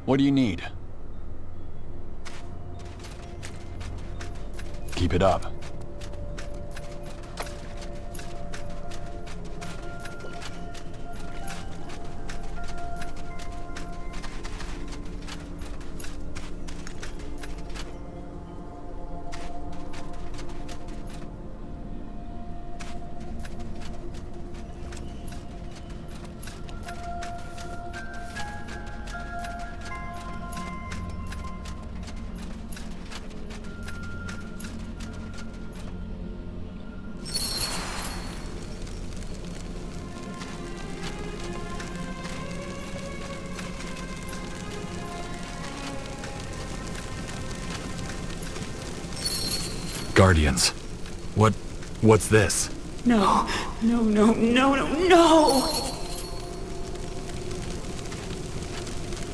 What do you need? Keep it up. Guardians. What's this? No.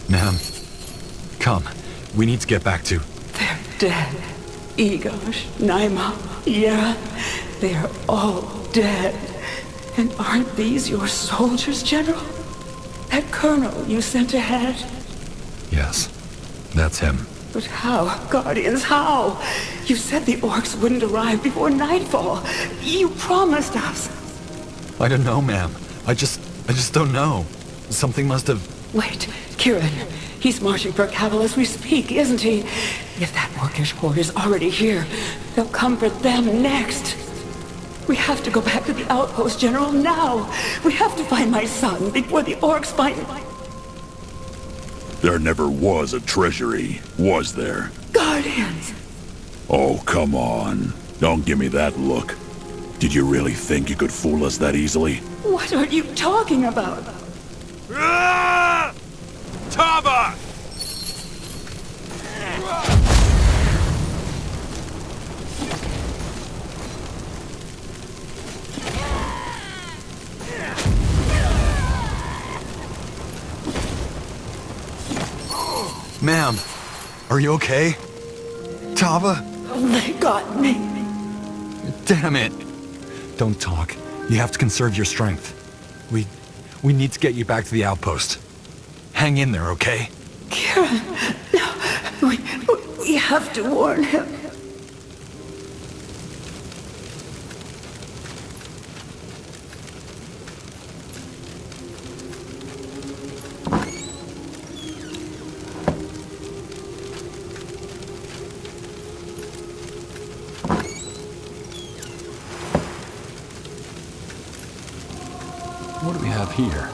Ma'am, come. We need to get back to... They're dead. Egosh, Naima, Yera, they are all dead. And aren't these your soldiers, General? That colonel you sent ahead? Yes, that's him. But how, Guardians, how? You said the orcs wouldn't arrive before nightfall. You promised us. I don't know, ma'am. I just don't know. Something must have... Wait, Kieran. He's marching for Cavill as we speak, isn't he? If that orcish horde is already here, they'll come for them next. We have to go back to the outpost, General, now. We have to find my son before the orcs find... There never was a treasury, was there? Guardians! Oh, come on. Don't give me that look. Did you really think you could fool us that easily? What are you talking about? Tava! Ma'am, are you okay? Tava? They got me. Damn it! Don't talk. You have to conserve your strength. We need to get you back to the outpost. Hang in there, okay? Kieran, no, we have to warn him. What do we have here?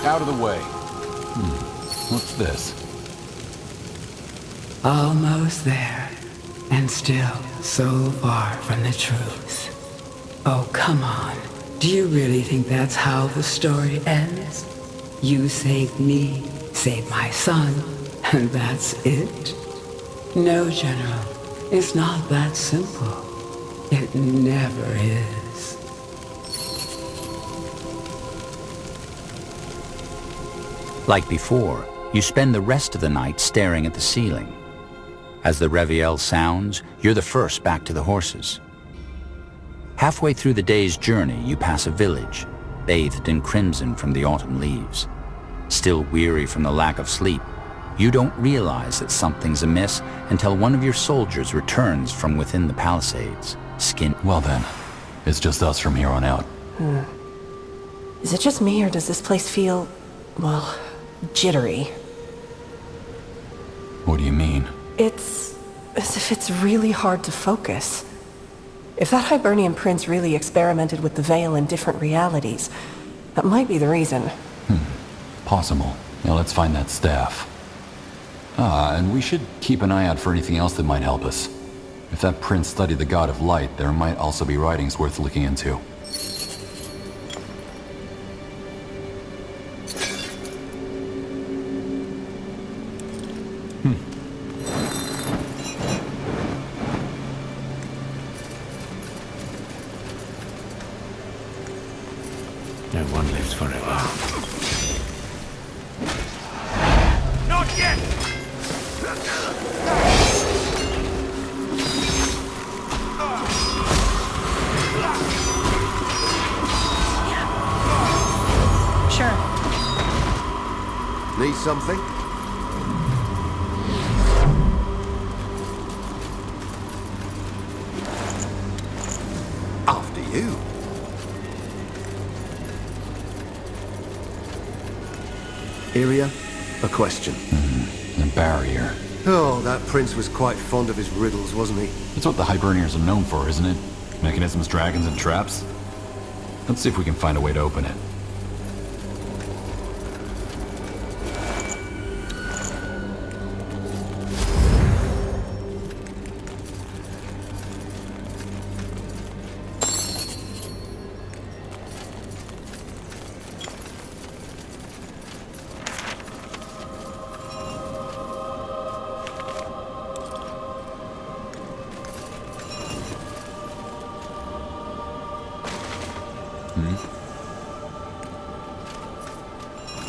Out of the way. What's this? Almost there, and still so far from the truth. Oh, come on. Do you really think that's how the story ends? You saved me, saved my son, and that's it? No, General. It's not that simple. It never is. Like before, you spend the rest of the night staring at the ceiling. As the reveille sounds, you're the first back to the horses. Halfway through the day's journey, you pass a village, bathed in crimson from the autumn leaves. Still weary from the lack of sleep, you don't realize that something's amiss until one of your soldiers returns from within the palisades, skin... Well then, it's just us from here on out. Is it just me, or does this place feel, well, jittery? What do you mean? It's as if it's really hard to focus. If that Hibernian prince really experimented with the veil in different realities, that might be the reason. Possible. Now let's find that staff. And we should keep an eye out for anything else that might help us. If that prince studied the God of Light, there might also be writings worth looking into. No one lives forever. Not yet! Need something? After you. Iria, a question. The barrier. Oh, that prince was quite fond of his riddles, wasn't he? It's what the Hibernians are known for, isn't it? Mechanisms, dragons, and traps? Let's see if we can find a way to open it.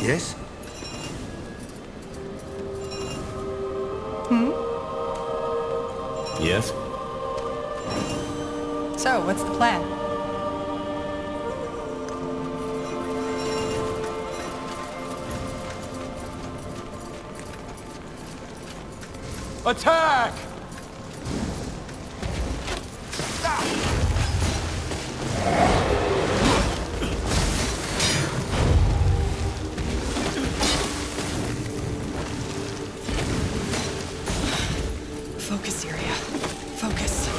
Yes? Yes? So, what's the plan? Attack! Focus, Iria. Focus.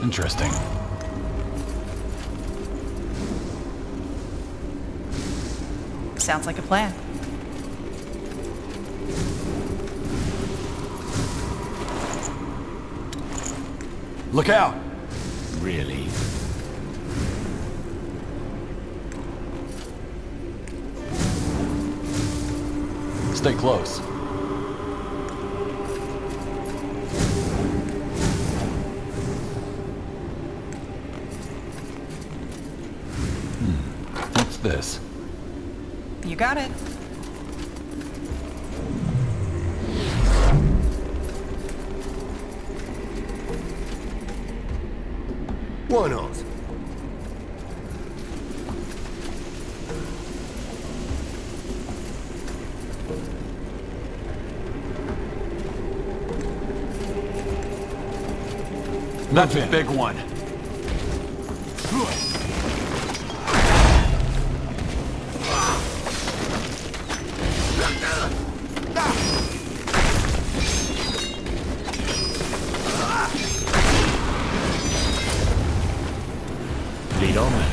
Interesting. Sounds like a plan. Look out! Really? Stay close. What's this? You got it. Why not? That's a big one. Lead on then.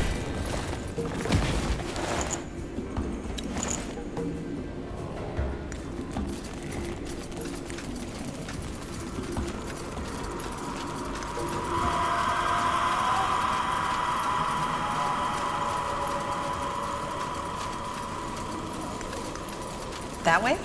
That way?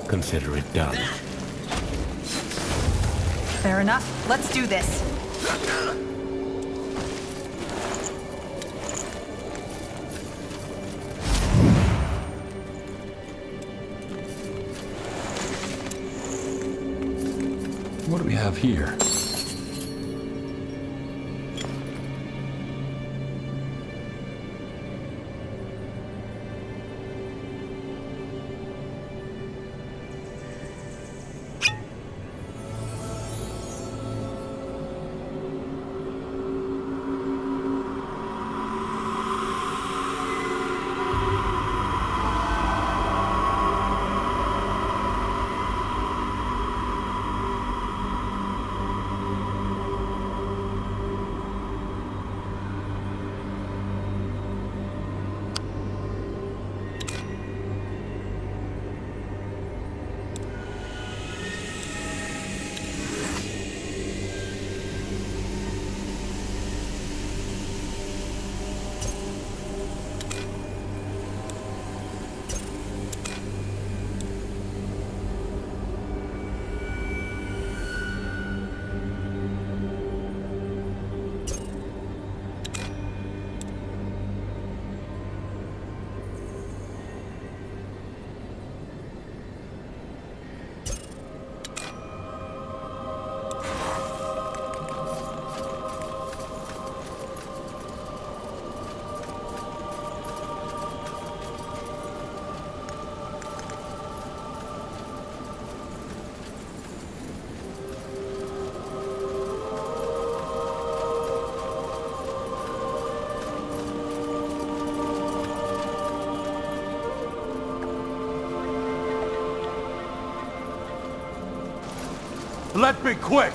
Consider it done. Fair enough. Let's do this. What do we have here? Let's be quick!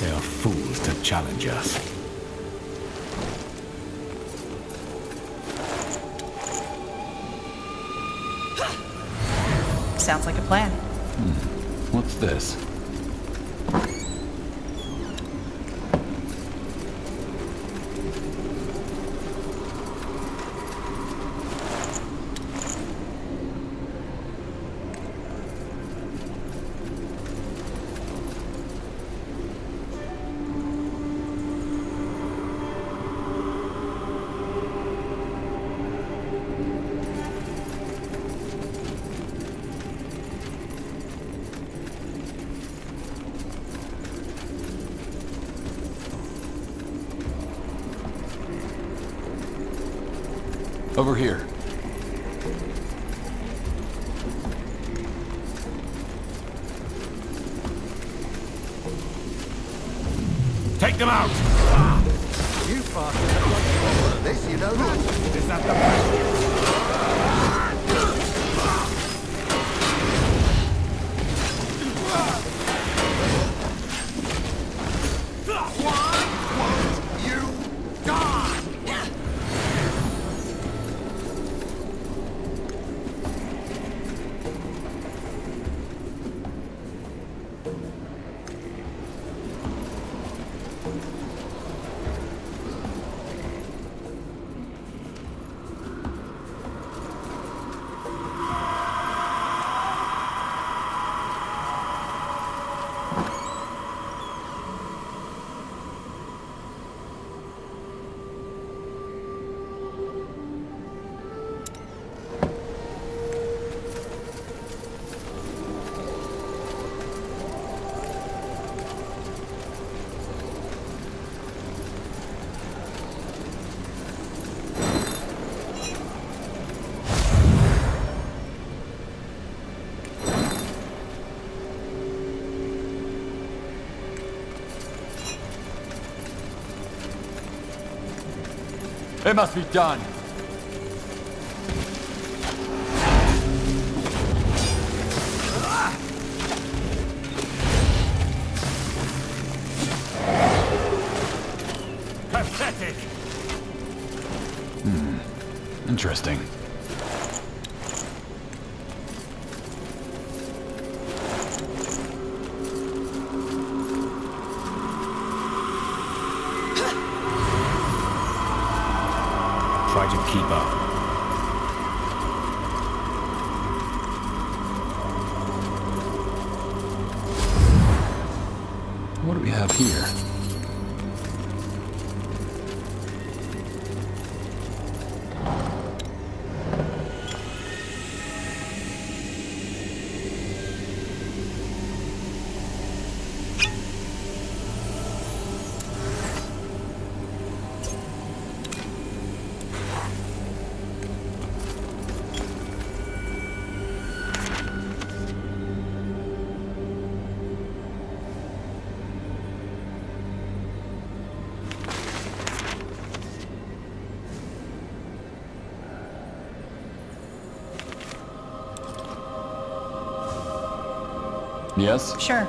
They are fools to challenge us. Sounds like a plan. What's this? Over here. Take them out! You bastards are like to learn this, you know that? Is that the best? It must be done. Pathetic! Interesting. Try to keep up. What do we have here? Yes? Sure.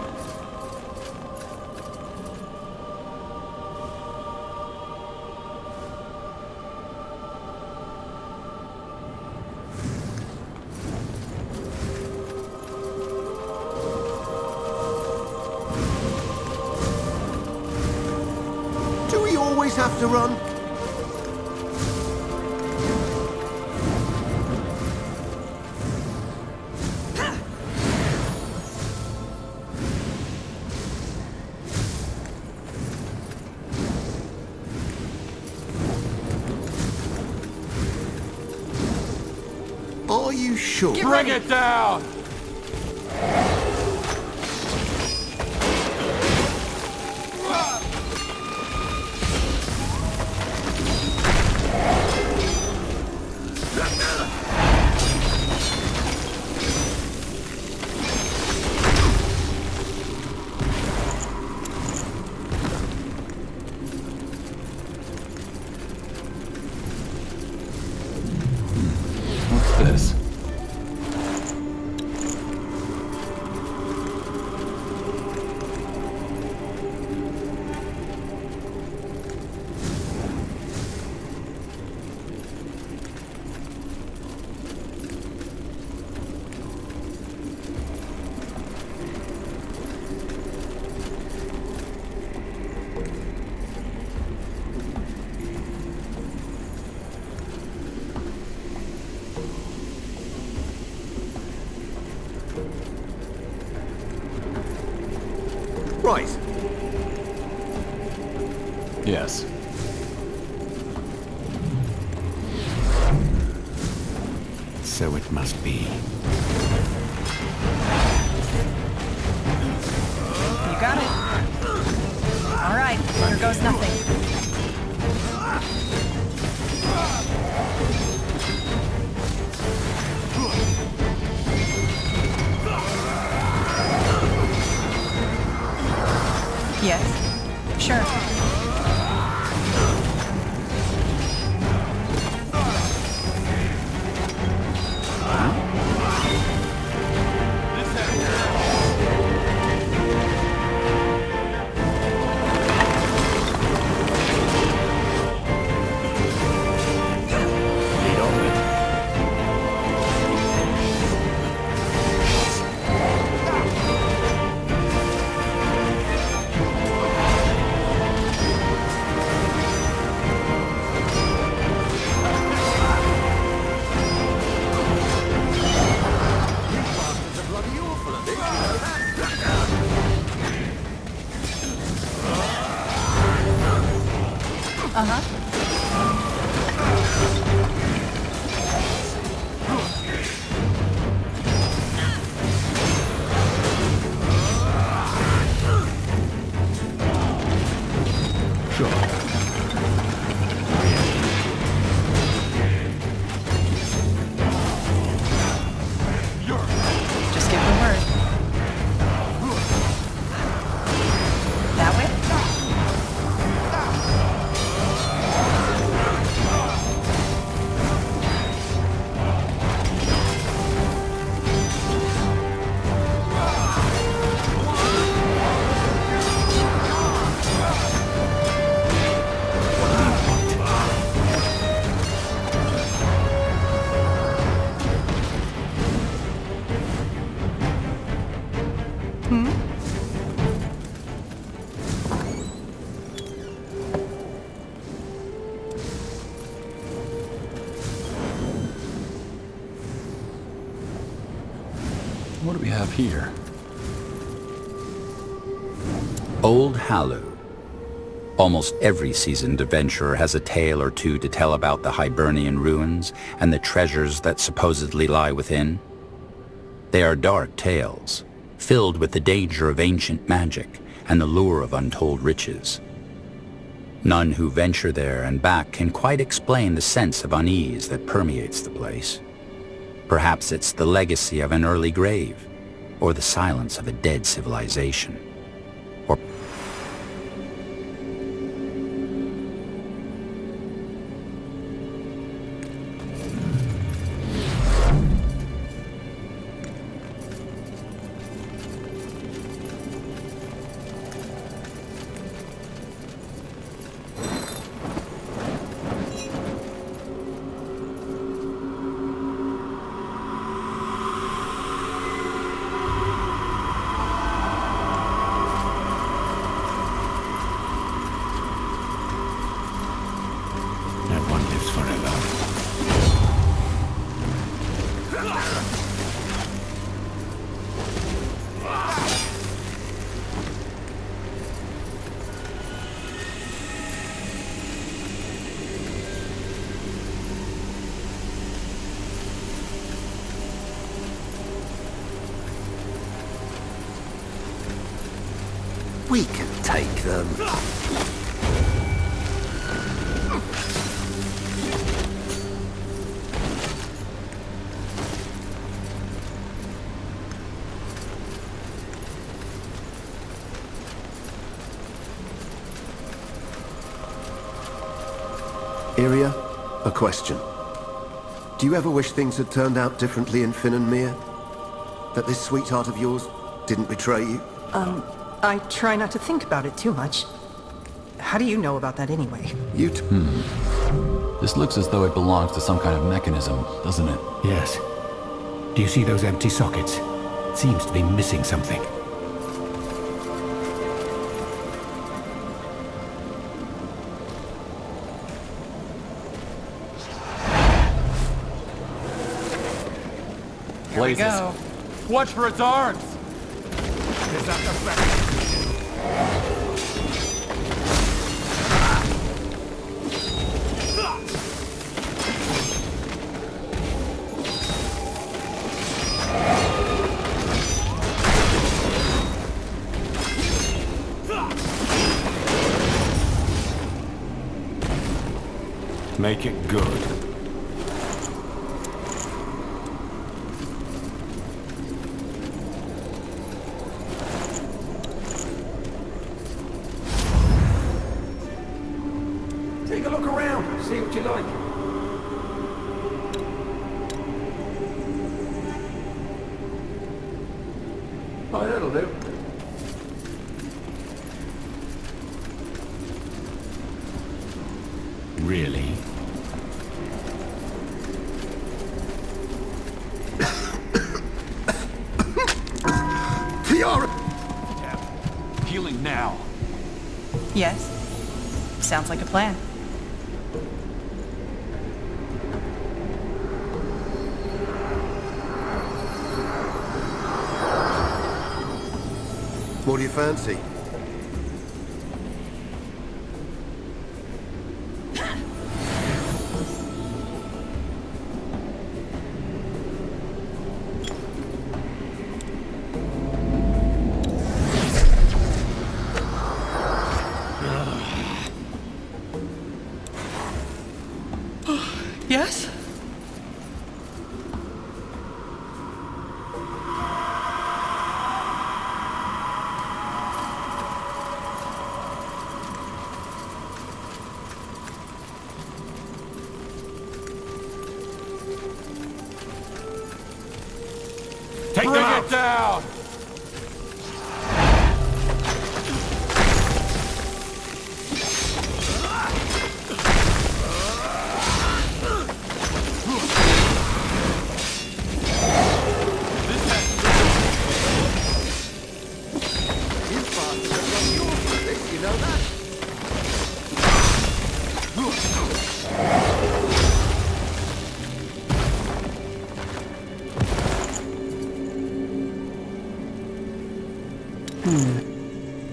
Do we always have to run? Are you sure? Bring it down! Right. Yes. So it must be. You got it. All right, here goes nothing. Yes, sure. Just give the word. That way? What do we have here? Old Halu. Almost every seasoned adventurer has a tale or two to tell about the Hibernian ruins and the treasures that supposedly lie within. They are dark tales, filled with the danger of ancient magic and the lure of untold riches. None who venture there and back can quite explain the sense of unease that permeates the place. Perhaps it's the legacy of an early grave, or the silence of a dead civilization, or That one lives forever. We can take them. Iria, a question. Do you ever wish things had turned out differently in Finn and Mir? That this sweetheart of yours didn't betray you? I try not to think about it too much. How do you know about that anyway? This looks as though it belongs to some kind of mechanism, doesn't it? Yes. Do you see those empty sockets? It seems to be missing something. Here we go. Watch for its arms! Is that the best? Make it good. Take a look around, see what you like. Oh, that'll do. Really? Tiara! Healing now. Yes. Sounds like a plan. What do you fancy? Yes? Take them out. Down. You know that?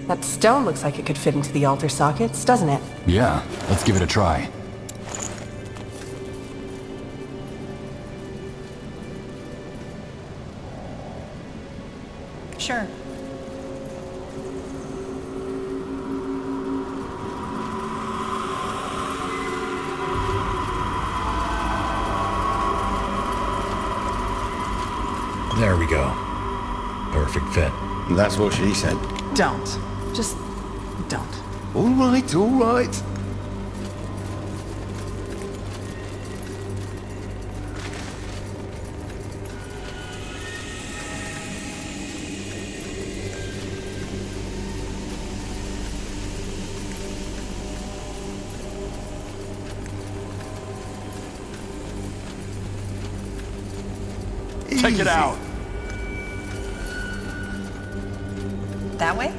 That stone looks like it could fit into the altar sockets, doesn't it? Yeah, let's give it a try. Sure. There we go. Perfect fit. That's what she said. Don't. Just don't. All right, all right. Take it out. That way?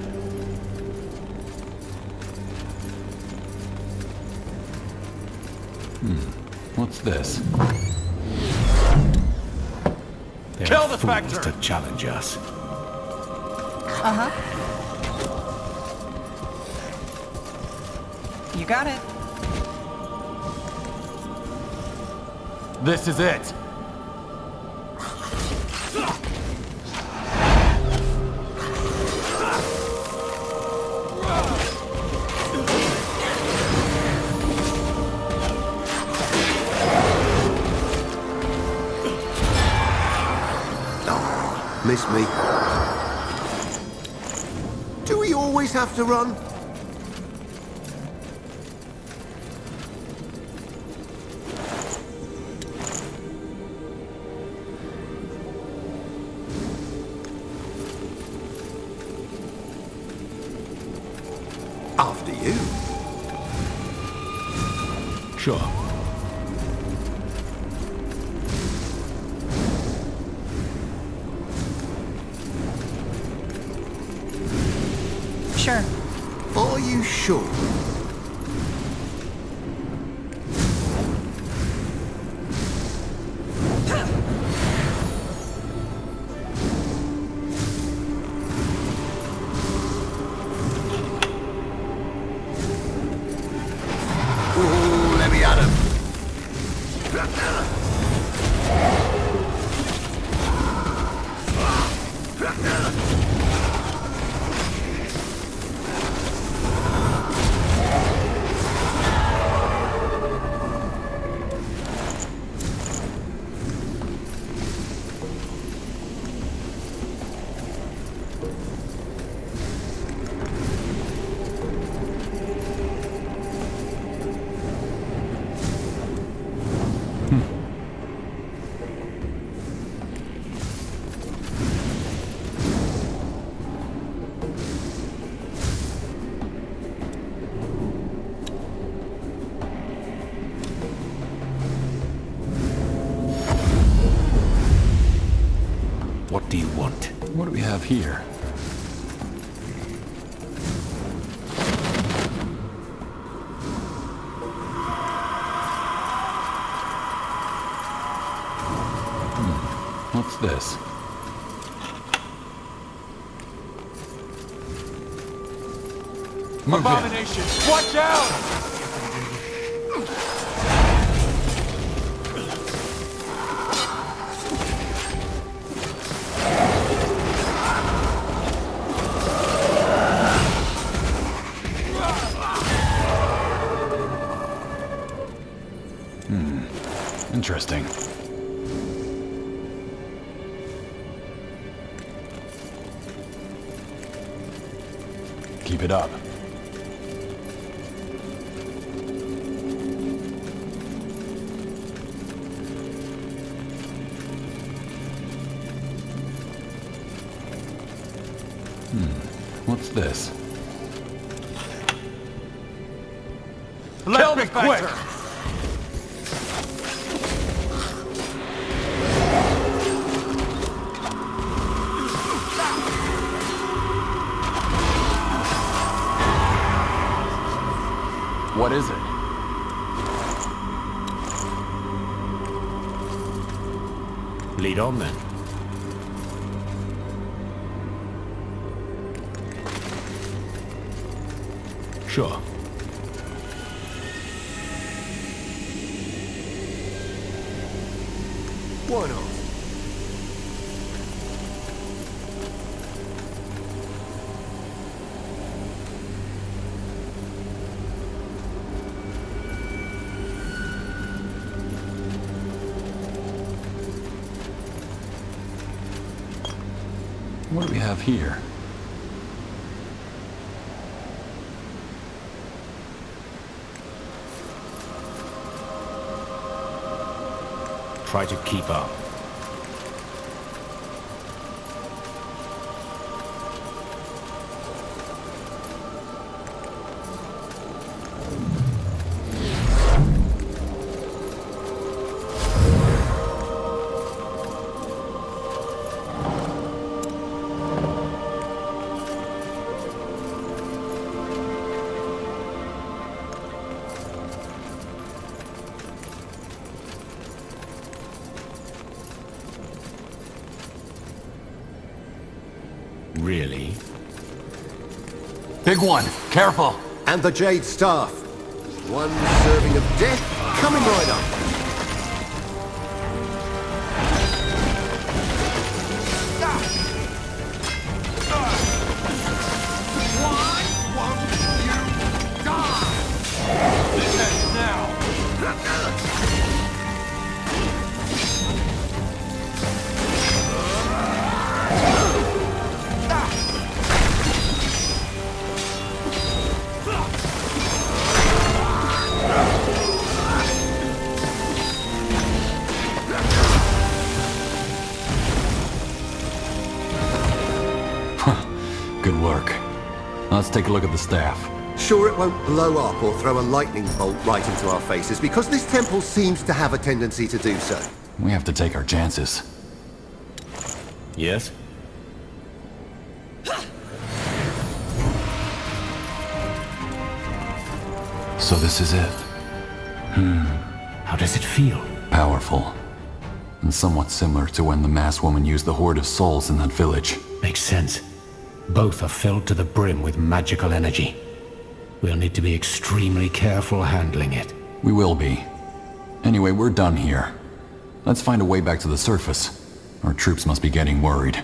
What's this? They're Kill the fools Spectre. to challenge us. Uh-huh. You got it. This is it. Miss me. Do we always have to run? After you. Sure. Sure. Are you sure? What do you want? What do we have here? What's this? Move Abomination! In. Watch out! Interesting. Keep it up. What's this? Kill me quick! What is it? Lead on then. Sure. Why not? What do we have here? Try to keep up. Really? Big one! Careful! And the Jade Staff. One serving of death coming right up. Good work. Let's take a look at the staff. Sure it won't blow up or throw a lightning bolt right into our faces, because this temple seems to have a tendency to do so. We have to take our chances. Yes? So this is it. How does it feel? Powerful. And somewhat similar to when the masked woman used the horde of souls in that village. Makes sense. Both are filled to the brim with magical energy. We'll need to be extremely careful handling it. We will be. Anyway, we're done here. Let's find a way back to the surface. Our troops must be getting worried.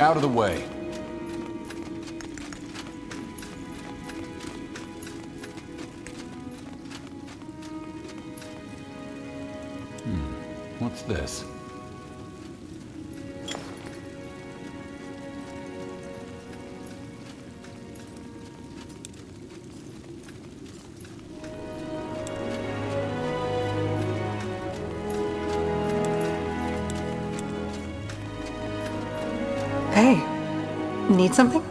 Out of the way. What's this? Hey, need something?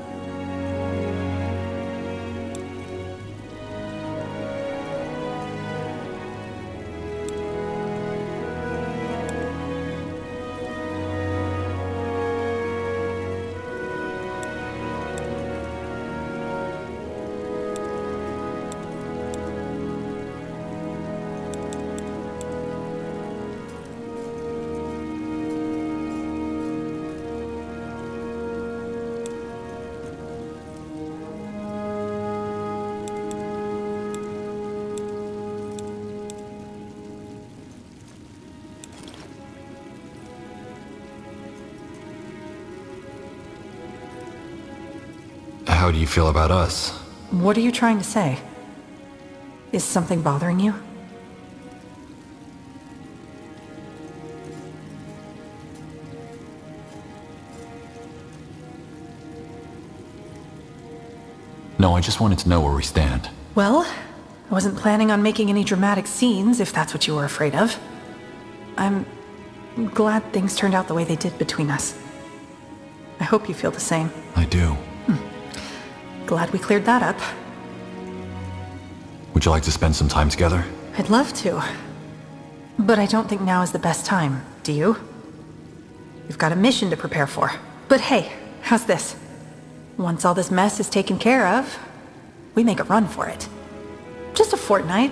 How do you feel about us? What are you trying to say? Is something bothering you? No, I just wanted to know where we stand. Well, I wasn't planning on making any dramatic scenes, if that's what you were afraid of. I'm glad things turned out the way they did between us. I hope you feel the same. I do. Glad we cleared that up. Would you like to spend some time together? I'd love to. But I don't think now is the best time, do you? We've got a mission to prepare for. But hey, how's this? Once all this mess is taken care of, we make a run for it. Just a fortnight,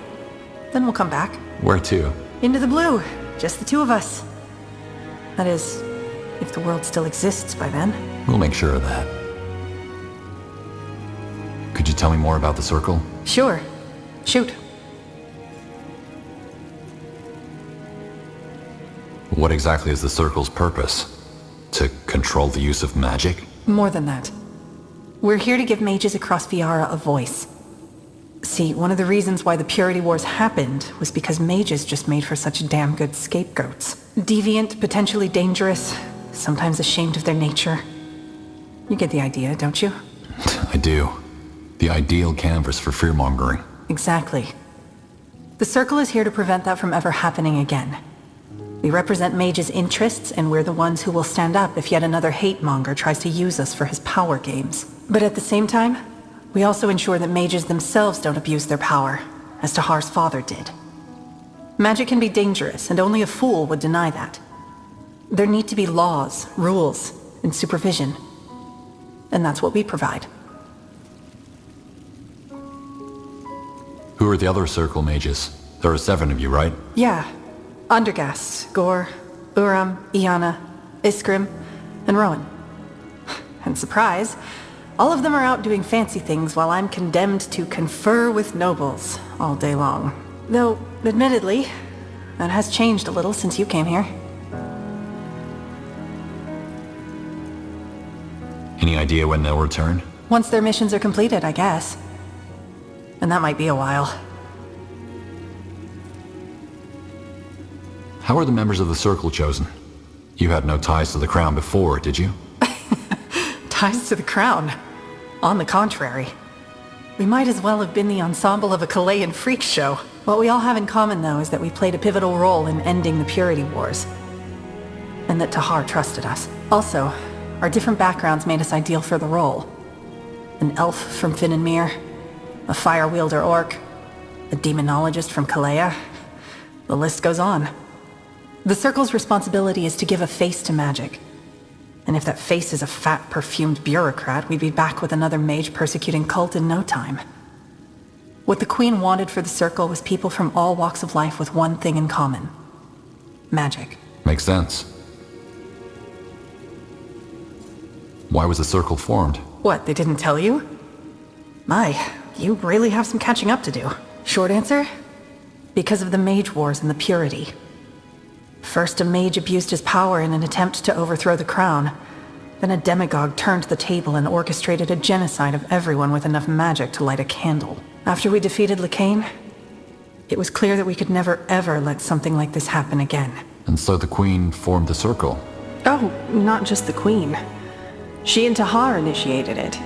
then we'll come back. Where to? Into the blue. Just the two of us. That is, if the world still exists by then. We'll make sure of that. Could you tell me more about the Circle? Sure. Shoot. What exactly is the Circle's purpose? To control the use of magic? More than that. We're here to give mages across Viara a voice. See, one of the reasons why the Purity Wars happened was because mages just made for such damn good scapegoats. Deviant, potentially dangerous, sometimes ashamed of their nature. You get the idea, don't you? I do. The ideal canvas for fear-mongering. Exactly. The Circle is here to prevent that from ever happening again. We represent mages' interests, and we're the ones who will stand up if yet another hate-monger tries to use us for his power games. But at the same time, we also ensure that mages themselves don't abuse their power, as Tahar's father did. Magic can be dangerous, and only a fool would deny that. There need to be laws, rules, and supervision. And that's what we provide. Who are the other Circle mages? There are 7 of you, right? Yeah. Undergast, Gore, Uram, Iana, Iskrim, and Rowan. And surprise, all of them are out doing fancy things while I'm condemned to confer with nobles all day long. Though, admittedly, that has changed a little since you came here. Any idea when they'll return? Once their missions are completed, I guess. And that might be a while. How were the members of the Circle chosen? You had no ties to the Crown before, did you? Ties to the Crown? On the contrary. We might as well have been the ensemble of a Chilean freak show. What we all have in common, though, is that we played a pivotal role in ending the Purity Wars. And that Tahar trusted us. Also, our different backgrounds made us ideal for the role. An elf from Finn and Mir, a fire wielder orc, a demonologist from Kalea. The list goes on. The Circle's responsibility is to give a face to magic. And if that face is a fat, perfumed bureaucrat, we'd be back with another mage-persecuting cult in no time. What the Queen wanted for the Circle was people from all walks of life with one thing in common. Magic. Makes sense. Why was the Circle formed? What, they didn't tell you? My, you really have some catching up to do. Short answer? Because of the Mage Wars and the Purity. First, a mage abused his power in an attempt to overthrow the crown. Then a demagogue turned the table and orchestrated a genocide of everyone with enough magic to light a candle. After we defeated Lacane, it was clear that we could never ever let something like this happen again. And so the Queen formed the Circle. Oh, not just the Queen. She and Tahar initiated it.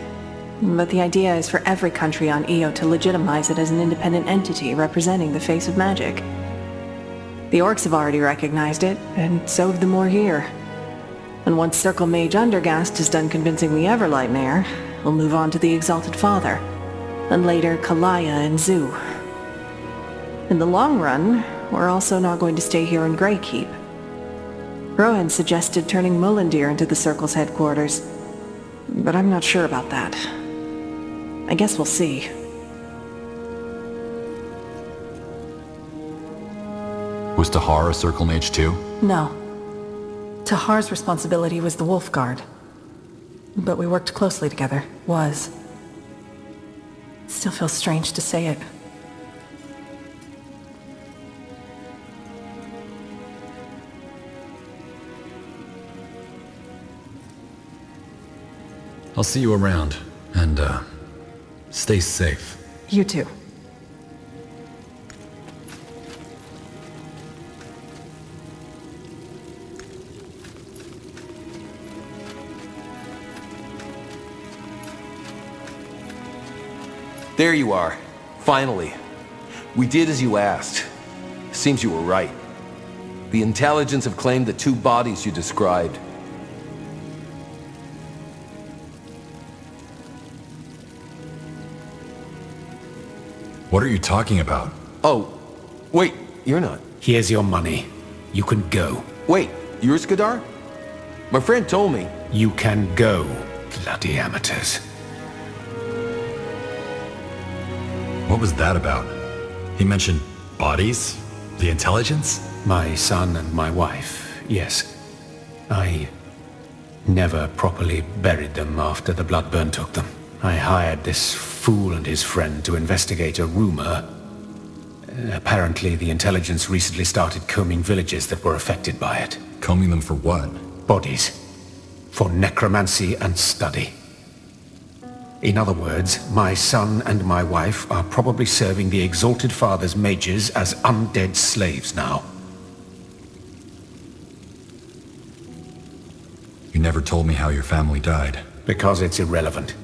But the idea is for every country on Io to legitimize it as an independent entity representing the face of magic. The orcs have already recognized it, and so have the more here. And once Circle Mage Undergast is done convincing the Everlight Mayor, we'll move on to the Exalted Father, and later Kalaya and Zoo. In the long run, we're also not going to stay here in Greykeep. Rowan suggested turning Mullendeer into the Circle's headquarters, but I'm not sure about that. I guess we'll see. Was Tahar a Circle Mage too? No. Tahar's responsibility was the Wolf Guard. But we worked closely together. Was. Still feels strange to say it. I'll see you around, and, stay safe. You too. There you are. Finally. We did as you asked. Seems you were right. The intelligence have claimed the two bodies you described. What are you talking about? Oh, wait, you're not. Here's your money. You can go. Wait, you're Skadar? My friend told me. You can go, bloody amateurs. What was that about? He mentioned bodies? The intelligence? My son and my wife, yes. I never properly buried them after the Bloodburn took them. I hired this fool and his friend to investigate a rumor. Apparently, the intelligence recently started combing villages that were affected by it. Combing them for what? Bodies. For necromancy and study. In other words, my son and my wife are probably serving the Exalted Father's mages as undead slaves now. You never told me how your family died. Because it's irrelevant.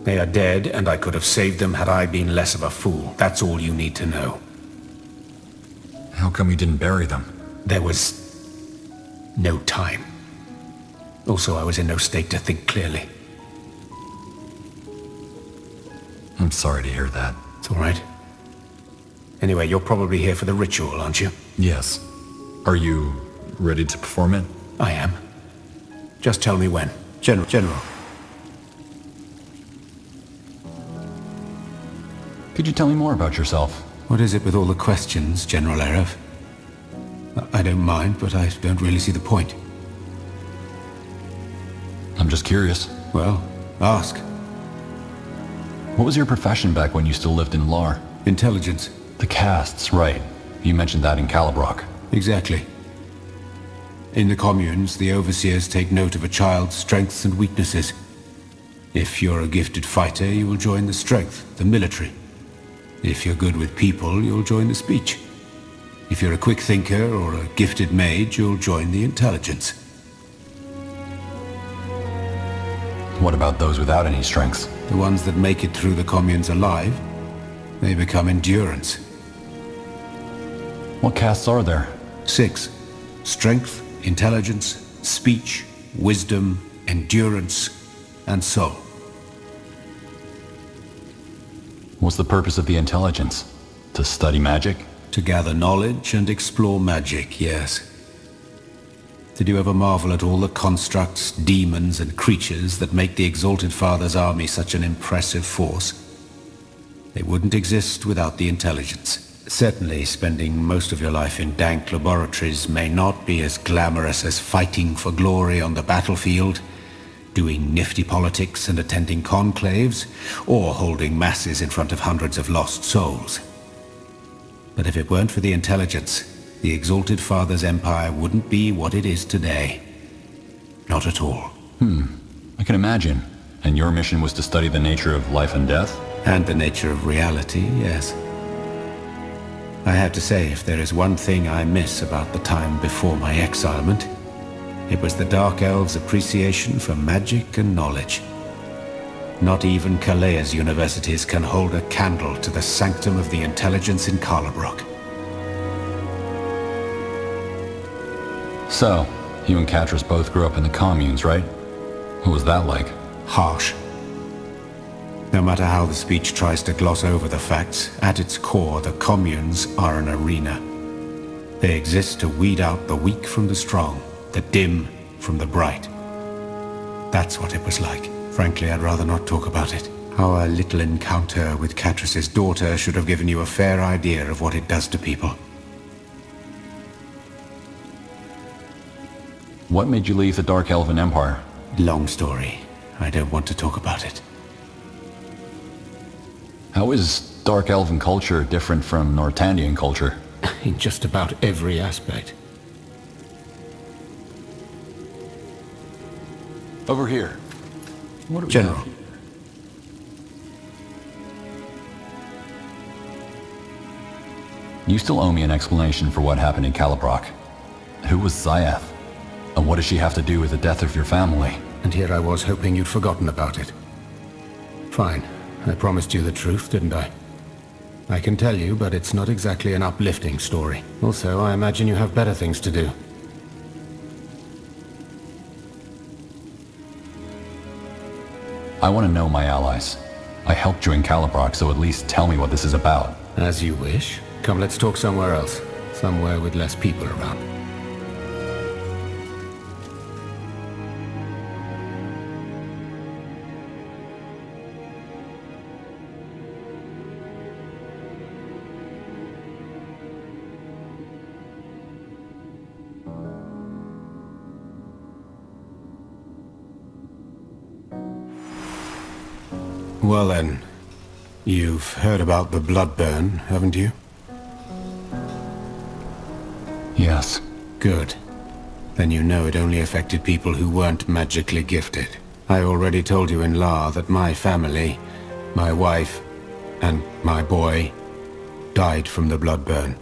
They are dead, and I could have saved them had I been less of a fool. That's all you need to know. How come you didn't bury them? There was no time. Also, I was in no state to think clearly. I'm sorry to hear that. It's all right. Anyway, you're probably here for the ritual, aren't you? Yes. Are you ready to perform it? I am. Just tell me when. General. Could you tell me more about yourself? What is it with all the questions, General Erev? I don't mind, but I don't really see the point. I'm just curious. Well, ask. What was your profession back when you still lived in Lar? Intelligence. The castes, right. You mentioned that in Calabrok. Exactly. In the communes, the overseers take note of a child's strengths and weaknesses. If you're a gifted fighter, you will join the strength, the military. If you're good with people, you'll join the speech. If you're a quick thinker or a gifted mage, you'll join the intelligence. What about those without any strengths? The ones that make it through the communes alive, they become endurance. What castes are there? 6. Strength, intelligence, speech, wisdom, endurance, and soul. What's the purpose of the intelligence? To study magic? To gather knowledge and explore magic, yes. Did you ever marvel at all the constructs, demons, and creatures that make the Exalted Father's army such an impressive force? They wouldn't exist without the intelligence. Certainly, spending most of your life in dank laboratories may not be as glamorous as fighting for glory on the battlefield, doing nifty politics and attending conclaves, or holding masses in front of hundreds of lost souls. But if it weren't for the intelligence, the Exalted Father's empire wouldn't be what it is today. Not at all. I can imagine. And your mission was to study the nature of life and death? And the nature of reality, yes. I have to say, if there is one thing I miss about the time before my exilement, it was the Dark Elves' appreciation for magic and knowledge. Not even Kalea's universities can hold a candle to the sanctum of the intelligence in Karlabrock. So, you and Katris both grew up in the communes, right? What was that like? Harsh. No matter how the speech tries to gloss over the facts, at its core, the communes are an arena. They exist to weed out the weak from the strong, the dim from the bright. That's what it was like. Frankly, I'd rather not talk about it. Our little encounter with Katris's daughter should have given you a fair idea of what it does to people. What made you leave the Dark Elven Empire? Long story. I don't want to talk about it. How is Dark Elven culture different from Nortandian culture? In just about every aspect. Over here. What do we General. have? You still owe me an explanation for what happened in Karlabrock. Who was Zayath? And what does she have to do with the death of your family? And here I was hoping you'd forgotten about it. Fine. I promised you the truth, didn't I? I can tell you, but it's not exactly an uplifting story. Also, I imagine you have better things to do. I want to know my allies. I helped you in Karlabrock, so at least tell me what this is about. As you wish. Come, let's talk somewhere else. Somewhere with less people around. Well then, you've heard about the Bloodburn, haven't you? Yes. Good. Then you know it only affected people who weren't magically gifted. I already told you in La that my family, my wife, and my boy died from the Bloodburn.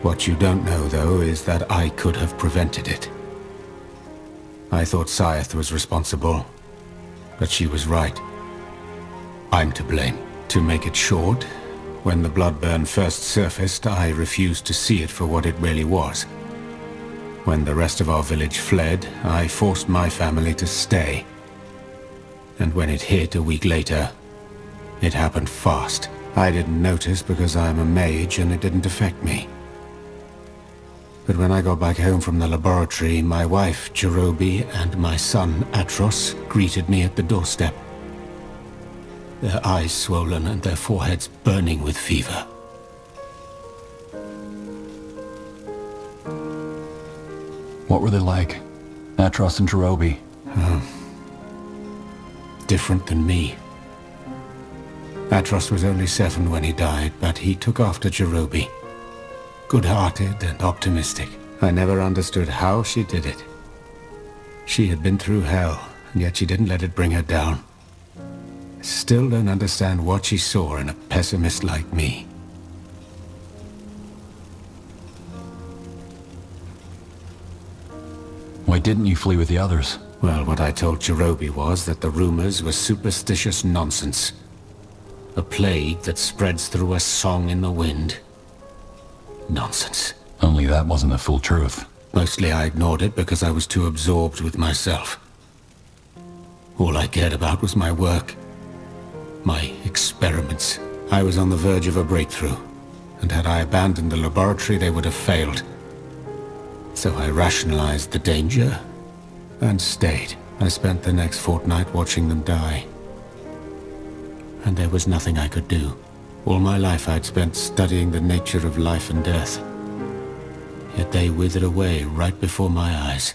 What you don't know, though, is that I could have prevented it. I thought Zayath was responsible, but she was right. I'm to blame. To make it short, when the Bloodburn first surfaced, I refused to see it for what it really was. When the rest of our village fled, I forced my family to stay. And when it hit a week later, it happened fast. I didn't notice because I'm a mage and it didn't affect me. But when I got back home from the laboratory, my wife, Jerobi, and my son, Atros, greeted me at the doorstep. Their eyes swollen and their foreheads burning with fever. What were they like? Atros and Jerobi? Different than me. Atros was only 7 when he died, but he took after Jerobi. Good-hearted and optimistic. I never understood how she did it. She had been through hell, and yet she didn't let it bring her down. Still don't understand what she saw in a pessimist like me. Why didn't you flee with the others? Well, what I told Jerobi was that the rumors were superstitious nonsense. A plague that spreads through a song in the wind. Nonsense. Only that wasn't the full truth. Mostly I ignored it because I was too absorbed with myself. All I cared about was my work. My experiments. I was on the verge of a breakthrough, and had I abandoned the laboratory, they would have failed. So I rationalized the danger, and stayed. I spent the next fortnight watching them die. And there was nothing I could do. All my life I'd spent studying the nature of life and death. Yet they withered away right before my eyes.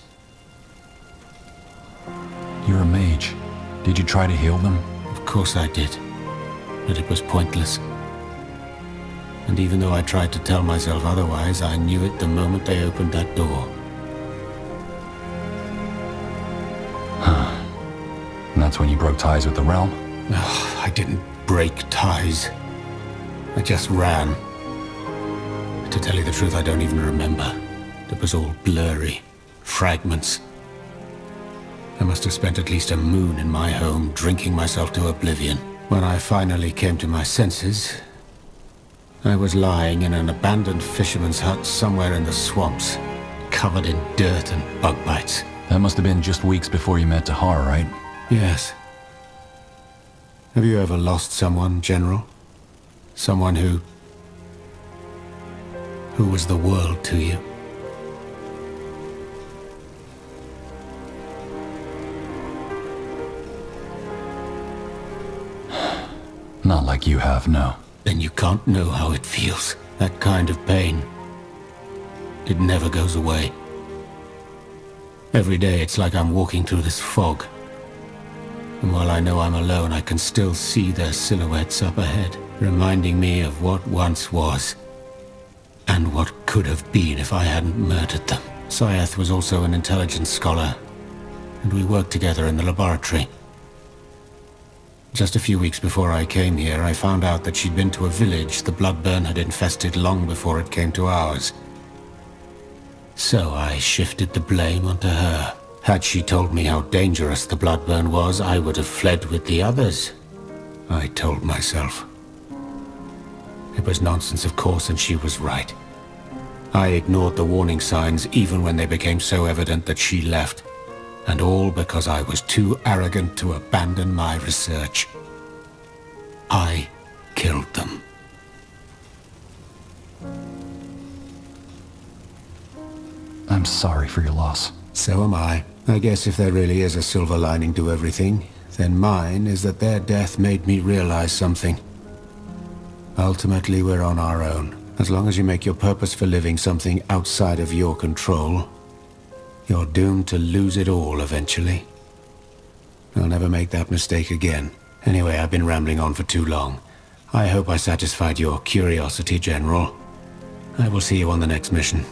You're a mage. Did you try to heal them? Of course I did, but it was pointless. And even though I tried to tell myself otherwise, I knew it the moment they opened that door. that's when you broke ties with the realm? Oh, I didn't break ties. I just ran. To tell you the truth, I don't even remember. It was all blurry. Fragments. I must have spent at least a moon in my home, drinking myself to oblivion. When I finally came to my senses, I was lying in an abandoned fisherman's hut somewhere in the swamps, covered in dirt and bug bites. That must have been just weeks before you met Tahar, right? Yes. Have you ever lost someone, General? Someone who was the world to you? Not like you have, no. Then you can't know how it feels. That kind of pain. It never goes away. Every day it's like I'm walking through this fog. And while I know I'm alone, I can still see their silhouettes up ahead, reminding me of what once was. And what could have been if I hadn't murdered them. Syath was also an intelligence scholar, and we worked together in the laboratory. Just a few weeks before I came here, I found out that she'd been to a village the Bloodburn had infested long before it came to ours. So I shifted the blame onto her. Had she told me how dangerous the Bloodburn was, I would have fled with the others, I told myself. It was nonsense, of course, and she was right. I ignored the warning signs even when they became so evident that she left. And all because I was too arrogant to abandon my research. I killed them. I'm sorry for your loss. So am I. I guess if there really is a silver lining to everything, then mine is that their death made me realize something. Ultimately, we're on our own. As long as you make your purpose for living something outside of your control, you're doomed to lose it all eventually. I'll never make that mistake again. Anyway, I've been rambling on for too long. I hope I satisfied your curiosity, General. I will see you on the next mission.